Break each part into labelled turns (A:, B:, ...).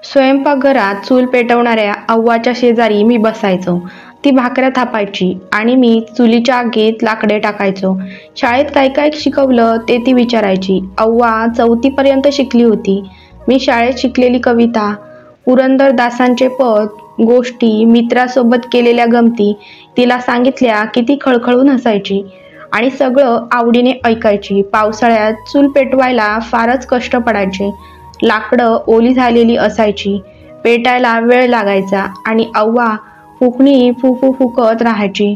A: स्वयंपाकघरात चूल पेटवणाऱ्या अव्वाच्या शेजारी मी बसायचो. ती भाकऱ्या थापायची आणि मी चुलीच्या आगीत लाकडे टाकायचो. शाळेत काय काय शिकवलं ते ती विचारायची. अव्वा 4थी शिकली होती. मी शाळेत शिकलेली कविता, पुरंदरदासांचे पद, गोष्टी, मित्रासोबत केलेल्या गमती तिला सांगितल्या की ती खळखळून हसायची आणि सगळं आवडीने ऐकायची. पावसाळ्यात चूल पेटवायला फारच कष्ट पडायचे. लाकडं ओली झालेली असायची, पेटायला वेळ लागायचा आणि अव्वा फुकणी फुफू फुकत राहायची.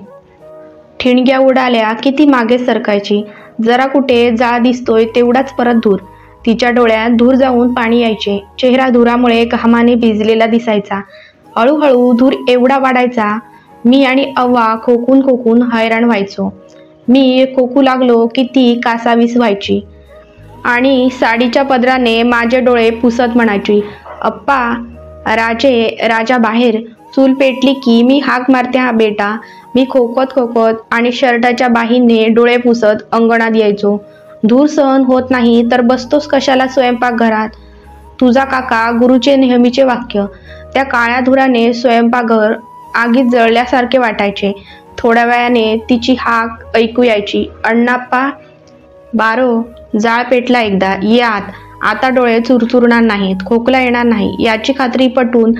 A: ठिणग्या उडाल्या की ती मागे सरकायची. जरा कुठे जाळ दिसतोय तेवढाच परत धूर. तिच्या डोळ्यात धूर जाऊन पाणी यायचे. चेहरा धुरामुळे घामाने भिजलेला दिसायचा. हळूहळू धूर एवढा वाढायचा, मी आणि अव्वा खोकून खोकून हैराण व्हायचो. मी खोकू लागलो की ती कासावीस व्हायची आणि साडीच्या पदराने माझे डोळे पुसत म्हणायची, अप्पा, राजा बाहेर. चूल पेटली की मी हाक मारते हा बेटा. मी खोकत खोकत आणि शर्टाच्या बाहीने डोळे पुसत अंगणात यायचो. धूर सहन होत नाही तर बसतोस कशाला स्वयंपाकघरात? तुझा काका गुरुचे नेहमीचे वाक्य. त्या काळ्या धुराने स्वयंपाकघर आगीत जळल्यासारखे वाटायचे. थोड्या वेळाने तिची हाक ऐकू यायची, अण्णाप्पा, बारो, जाळ पेटला एकदा, ये आत. आता डोळे चुरचुरणार नाहीत, खोकला येणार नाही याची खात्री पटवून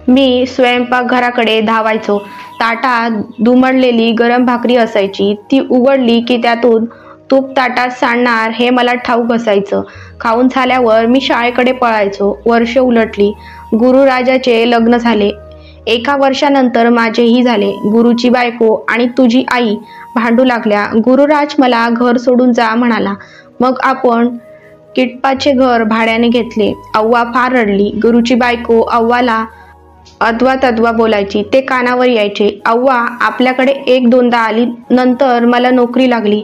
A: मी स्वयंपाकघराकडे धावायचो. ताटात दुमडलेली गरम भाकरी असायची. ती उघडली की त्यातून तूप ताटात सांडणार हे मला ठाऊक असायचं. खाऊन झाल्यावर मी शाळेकडे पळायचो. वर्ष उलटली. गुरुराजाचे लग्न झाले. 1 वर्षानंतर माझेही झाले. गुरुची बायको आणि तुझी आई भांडू लागल्या. गुरुराज मला घर सोडून जा म्हणाला. मग आपण किटपाचे घर भाड्याने घेतले. अव्वा फार रडली. गुरुची बायको अव्वाला अद्वा तद्वा बोलायची. ते कानावर यायचे. अव्वा आपल्याकडे 1-2दा आली. नंतर मला नोकरी लागली.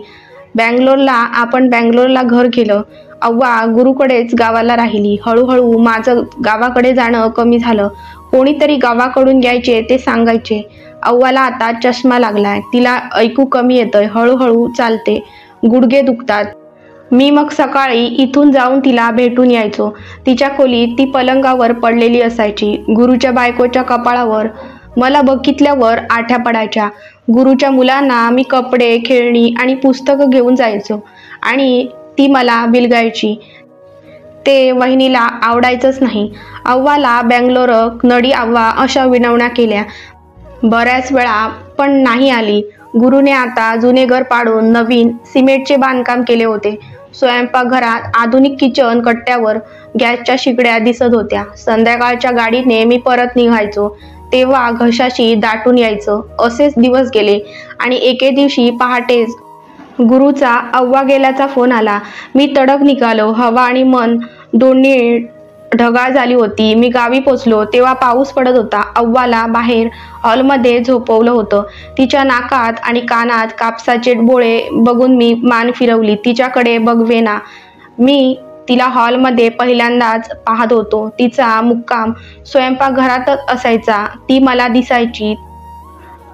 A: आपण बँगलोरला घर केलं. अव्वा गुरुकडेच गावाला राहिली. हळूहळू माझं गावाकडे जाणं कमी झालं. कोणीतरी गावाकडून यायचे ते सांगायचे, अव्वाला आता चष्मा लागलाय, तिला ऐकू कमी येतंय, हळूहळू चालते, गुडघे दुखतात. मी मग सकाळी इथून जाऊन तिला भेटून यायचो. तिच्या खोलीत ती पलंगावर पडलेली असायची. गुरुच्या बायकोच्या कपाळावर मला बघितल्यावर आठ्या पडायच्या. गुरुच्या मुलांना मी कपडे, खेळणी आणि पुस्तकं घेऊन जायचो आणि ती मला बिलगायची. ते वहिनीला आवडायचंच नाही. अव्वाला बँगलोर, नडी अव्वा अशा विनवण्या केल्या बऱ्याच वेळा, पण नाही आली. गुरुने आता जुने घर पाडून नवीन सिमेंटचे बांधकाम केले होते. स्वयंपाकघरात आधुनिक किचन कट्ट्यावर गॅसच्या शिगड्या दिसत होत्या. संध्याकाळच्या गाडीने मी परत निघायचो तेव्हा घशाशी दाटून यायचं. असेच दिवस गेले आणि एके दिवशी पहाटेच गुरुचा अव्वा गेल्याचा फोन आला. मी तडक निघालो. हवा आणि मन दोन्ही ढगाळ झाली होती. मी गावी पोचलो तेव्हा पाऊस पडत होता. अव्वाला बाहेर हॉलमध्ये झोपवलं होतं. तिच्या नाकात आणि कानात कापसाचे बोळे बघून मी मान फिरवली. तिच्याकडे बघवेना. मी तिला हॉलमध्ये पहिल्यांदाच पाहत होतो. तिचा मुक्काम स्वयंपाकघरातच असायचा. ती मला दिसायची.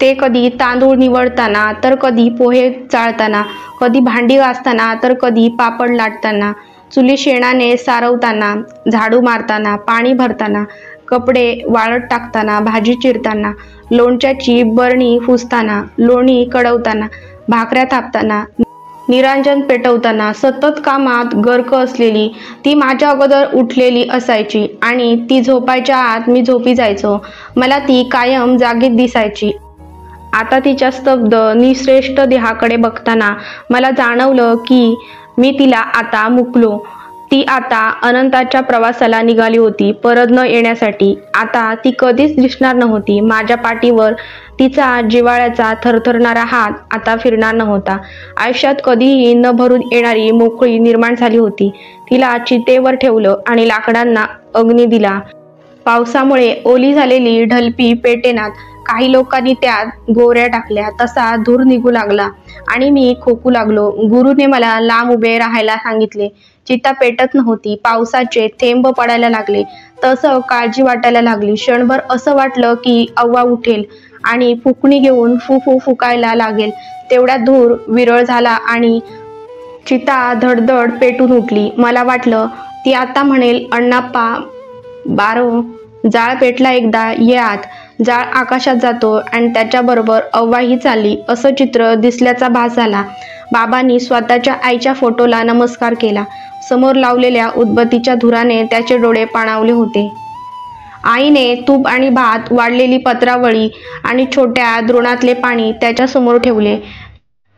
A: ते कधी तांदूळ निवडताना तर कधी पोहे चाळताना, कधी भांडी घासताना तर कधी पापड लाटताना, चुली शेणाने सारवताना, झाडू मारताना, पाणी भरताना, कपडे वाळत टाकताना, भाजी चिरताना, लोणच्याची बरणी पुसताना, लोणी कडवताना, भाकऱ्या थापताना, निरांजन पेटवताना, सतत कामात गर्क असलेली ती माझ्या अगोदर उठलेली असायची आणि ती झोपायच्या आत मी झोपी जायचो. मला ती कायम जागीत दिसायची. आता तिच्या स्तब्ध निश्रेष्ठ देहाकडे बघताना मला जाणवलं की मी तिला आता मुकलो. ती आता अनंताच्या प्रवासाला निघाली होती, परत न येण्यासाठी. आता ती कधीच दिसणार नव्हती. माझ्या पाठीवर तिचा जिव्हाळ्याचा थरथरणारा हात आता फिरणार नव्हता. आयुष्यात कधीही न भरून येणारी मोकळी निर्माण झाली होती. तिला चितेवर ठेवलं आणि लाकडांना अग्नी दिला. पावसामुळे ओली झालेली ढलपी पेटेनात. काही लोकांनी त्यात गोवऱ्या टाकल्या. तसा धूर निघू लागला आणि मी खोकू लागलो. गुरुने मला लांब उभे राहायला सांगितले. चिता पेटत नव्हती. पावसाचे थेंब पडायला लागले. तसं काळजी वाटायला लागली. क्षणभर असं वाटलं की अव्वा उठेल आणि फुकणी घेऊन फू फुकायला लागेल. तेवढ्यात धूर विरळ झाला आणि चिता धडधड पेटून उठली. मला वाटलं ती आता म्हणेल, अण्णाप्पा, बारो, जाळ पेटला एकदा, ये आत. जाळ आकाशात जातो आणि त्याच्याबरोबर अव्वाही चालली असं चित्र दिसल्याचा भास झाला. बाबांनी स्वतःच्या आईच्या फोटोला नमस्कार केला. समोर लावलेल्या उदबत्तीच्या धुराने त्याचे डोळे पाणावले होते. आईने तूप आणि भात, वाढलेली पत्रावळी आणि छोट्या द्रोणातले पाणी त्याच्यासमोर ठेवले.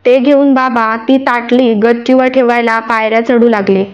A: ते घेऊन बाबा ती ताटली गच्चीवर ठेवायला पायऱ्या चढू लागले.